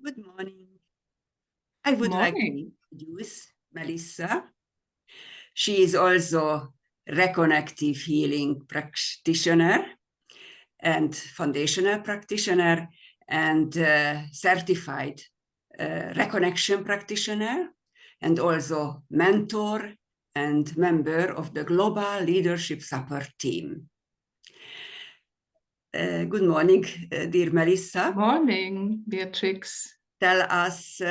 Good morning. I would like to Morning. introduce Melissa. She is also reconnective healing practitioner and foundational practitioner and certified reconnection practitioner and also mentor and member of the Global Leadership Support Team. Good morning, dear Melissa. Morning, Beatrix. Tell us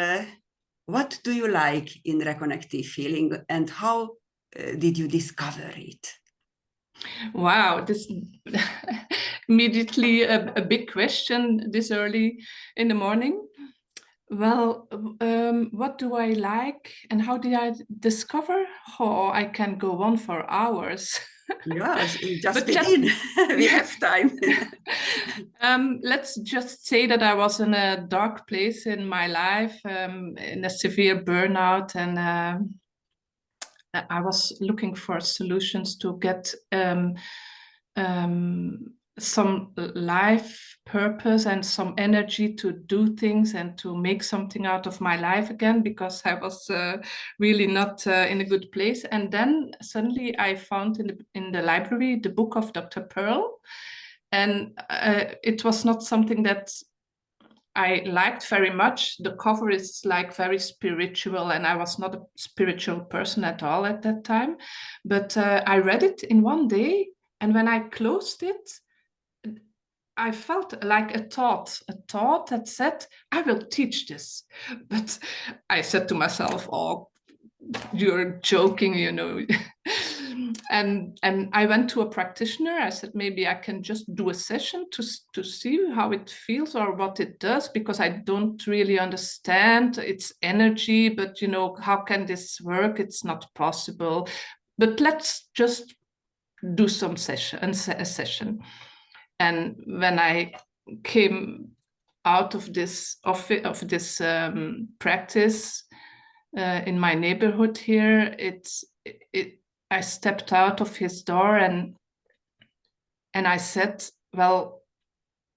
what do you like in reconnective healing and how did you discover it? Wow, this immediately a big question this early in the morning. Well, what do I like and how did I discover? Oh, I can go on for hours. Yes, just But begin. We have time. Let's just say that I was in a dark place in my life, in a severe burnout, and I was looking for solutions to get some life purpose and some energy to do things and to make something out of my life again, because I was really not in a good place. And then suddenly I found in the library the book of Dr. Pearl, and it was not something that I liked very much. The cover is like very spiritual, and I was not a spiritual person at all at that time. But I read it in one day, and when I closed it, I felt like a thought that said, I will teach this. But I said to myself, oh, you're joking, you know. and I went to a practitioner. I said, maybe I can just do a session to see how it feels or what it does, because I don't really understand its energy, but you know, how can this work? It's not possible. But let's just do some a session. And when I came out of this practice in my neighborhood here, I stepped out of his door and I said, well,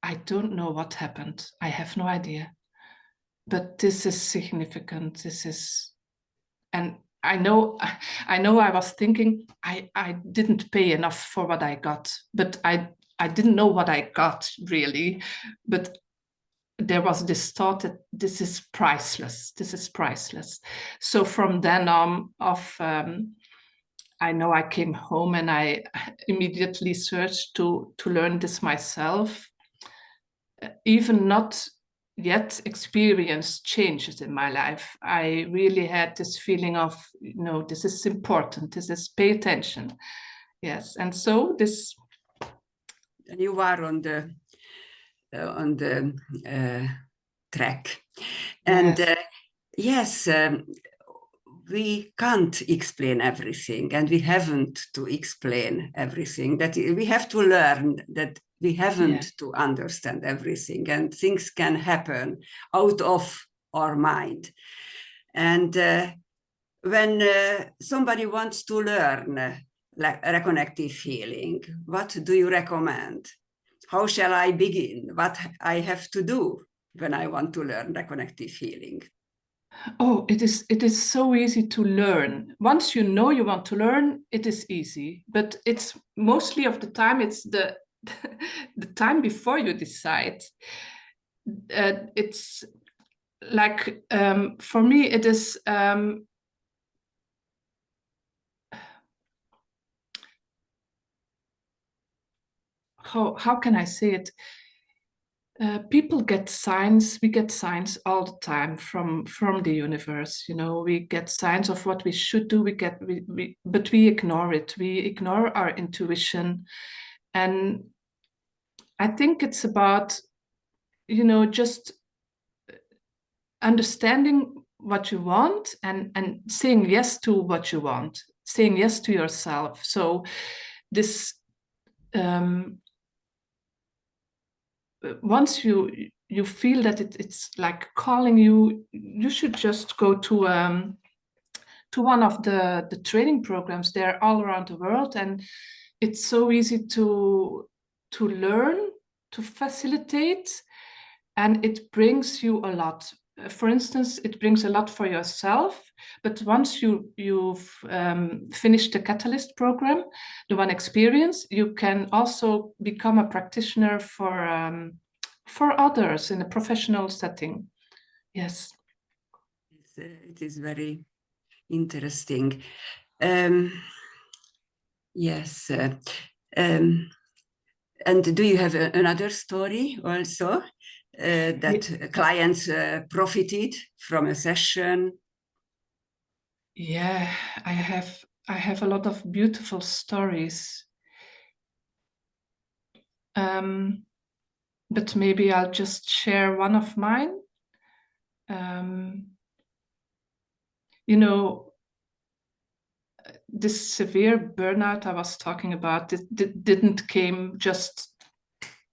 I don't know what happened. I have no idea. But this is significant. And I know I was thinking I didn't pay enough for what I got, but I didn't know what I got really. But there was this thought that this is priceless. This is priceless. So from then on, I know I came home and I immediately searched to learn this myself, even not yet experienced changes in my life. I really had this feeling of, you know, this is important, this is pay attention. Yes, and so this. You are on the track. And Yes. yes, we can't explain everything, and we haven't to explain everything. That we have to learn that we haven't to understand everything, and things can happen out of our mind. And when somebody wants to learn reconnective healing, what do you recommend? How shall I begin? What I have to do when I want to learn reconnective healing? Oh, it is so easy to learn. Once you know you want to learn, it is easy. But it's mostly of the time, it's the the time before you decide. It's like for me, it is how can I say it? People get signs. We get signs all the time from the universe. You know, we get signs of what we should do. But we ignore it. We ignore our intuition, and I think it's about, you know, just understanding what you want and saying yes to what you want, saying yes to yourself. So this once you feel that it's like calling you, you should just go to one of the training programs. They're all around the world, and it's so easy to learn, to facilitate, and it brings you a lot. for instance, it brings a lot for yourself, but once you've finished the Catalyst program, the one experience, you can also become a practitioner for others in a professional setting. Yes. It is very interesting. Yes. And do you have another story also that clients profited from a session? Yeah, I have a lot of beautiful stories. But maybe I'll just share one of mine. You know, this severe burnout I was talking about, it didn't came just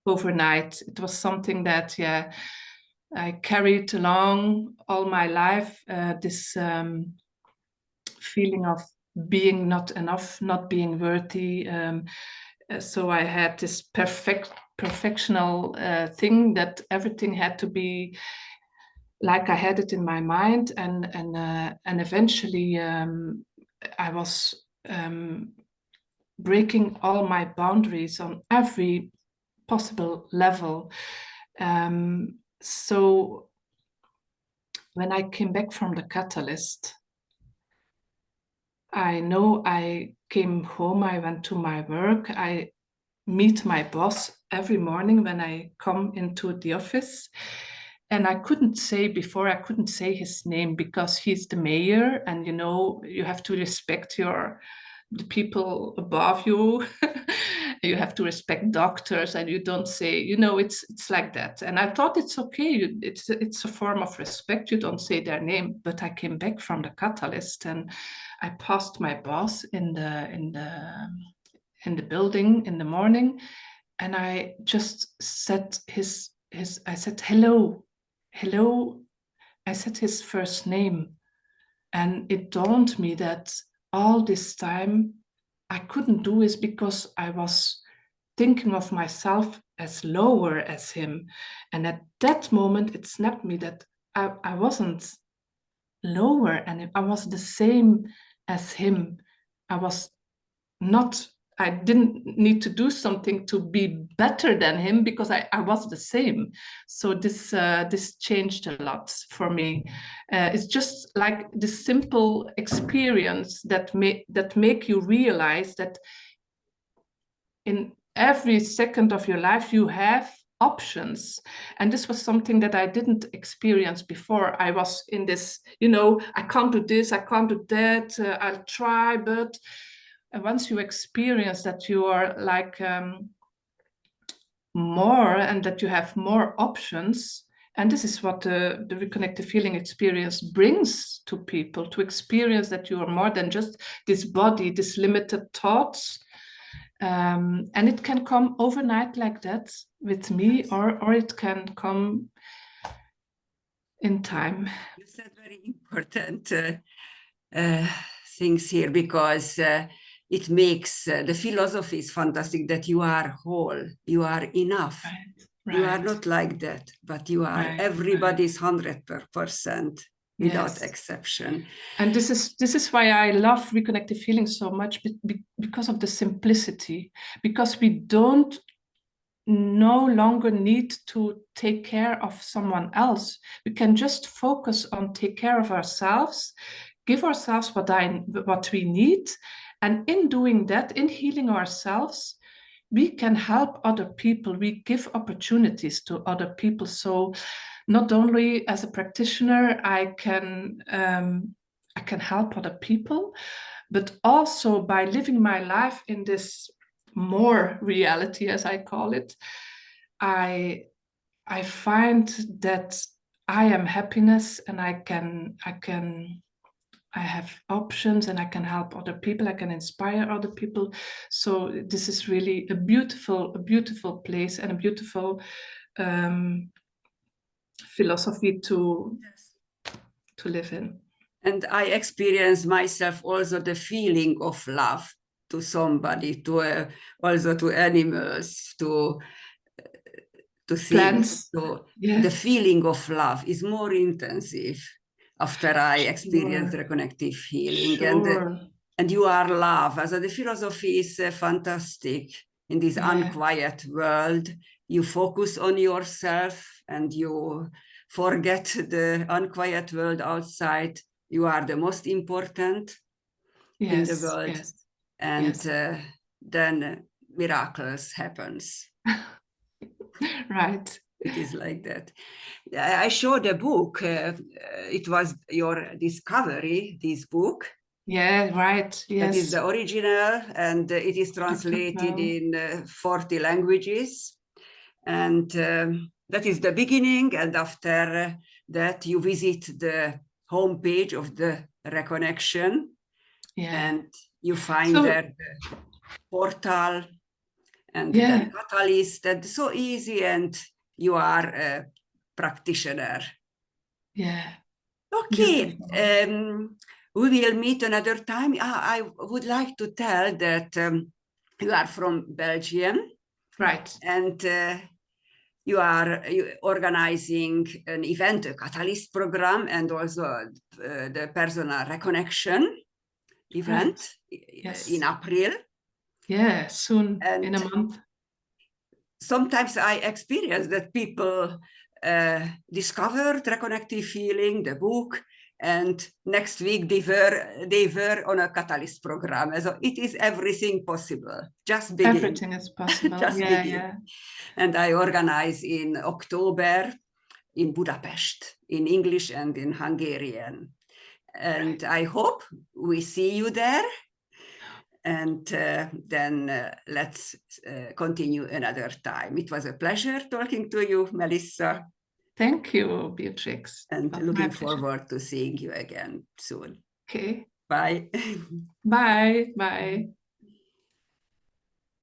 overnight. It was something that, yeah, I carried along all my life, this feeling of being not enough, not being worthy. So I had this perfectional thing that everything had to be like I had it in my mind, and eventually I was breaking all my boundaries on every possible level. So when I came back from the Catalyst, I know I came home, I went to my work, I meet my boss every morning when I come into the office. And I couldn't say his name because he's the mayor, and you know, you have to respect the people above you. You have to respect doctors, and you don't say, you know, it's like that. And I thought it's okay, it's a form of respect, you don't say their name. But I came back from the Catalyst and I passed my boss in the building in the morning, and I just said I said hello. I said his first name, and it dawned on me that all this time I couldn't do is because I was thinking of myself as lower as him. And at that moment it snapped me that I wasn't lower, and I was the same as him. I didn't need to do something to be better than him because I was the same. So this changed a lot for me. It's just like this simple experience that make you realize that in every second of your life you have options. And this was something that I didn't experience before. I was in this, you know, I can't do this, I can't do that, I'll try, but once you experience that you are like more, and that you have more options, and this is what the reconnected feeling experience brings to people, to experience that you are more than just this body, this limited thoughts. And it can come overnight like that with me, or it can come in time. You said very important things here, because it makes the philosophy is fantastic, that you are whole, you are enough. Right. You are not like that, but you are everybody's 100% without exception. And this is why I love reconnected feeling so much, because of the simplicity, because we don't no longer need to take care of someone else. We can just focus on take care of ourselves, give ourselves what we need, and in doing that, in healing ourselves, we can help other people. We give opportunities to other people. So not only as a practitioner I can help other people, but also by living my life in this more reality, as I call it, I find that I am happiness, and I have options, and I can help other people, I can inspire other people. So this is really a beautiful place, and a beautiful philosophy to live in. And I experience myself also the feeling of love to somebody, to also to animals, to to see. Plants. So Yes. the feeling of love is more intensive after I experienced Sure. reconnective healing. Sure. And you are love. Also the philosophy is fantastic. In this unquiet world, you focus on yourself and you forget the unquiet world outside. You are the most important in the world. Yes. And then miracles happens. Right. It is like that. I showed a book. It was your discovery, this book. Yeah, right. Yes. That is the original, and it is translated in 40 languages. And that is the beginning. And after that, you visit the homepage of the Reconnection. And you find there the portal and then Catalyst. And so easy, and you are a practitioner. Yeah. Okay. We will meet another time. I would like to tell that you are from Belgium. Right. And you are organizing an event, a Catalyst program, and also the personal reconnection event in April. Yeah, soon, and in a month. Sometimes I experience that people discovered reconnective healing, the book, and next week they were on a Catalyst program. So it is everything possible. Just begin. Everything is possible. Just begin. And I organize in October in Budapest, in English and in Hungarian. And I hope we see you there. And then let's continue another time. It was a pleasure talking to you, Melissa. Thank you, Beatrix. And looking forward to seeing you again soon. Okay. Bye. Bye. Bye.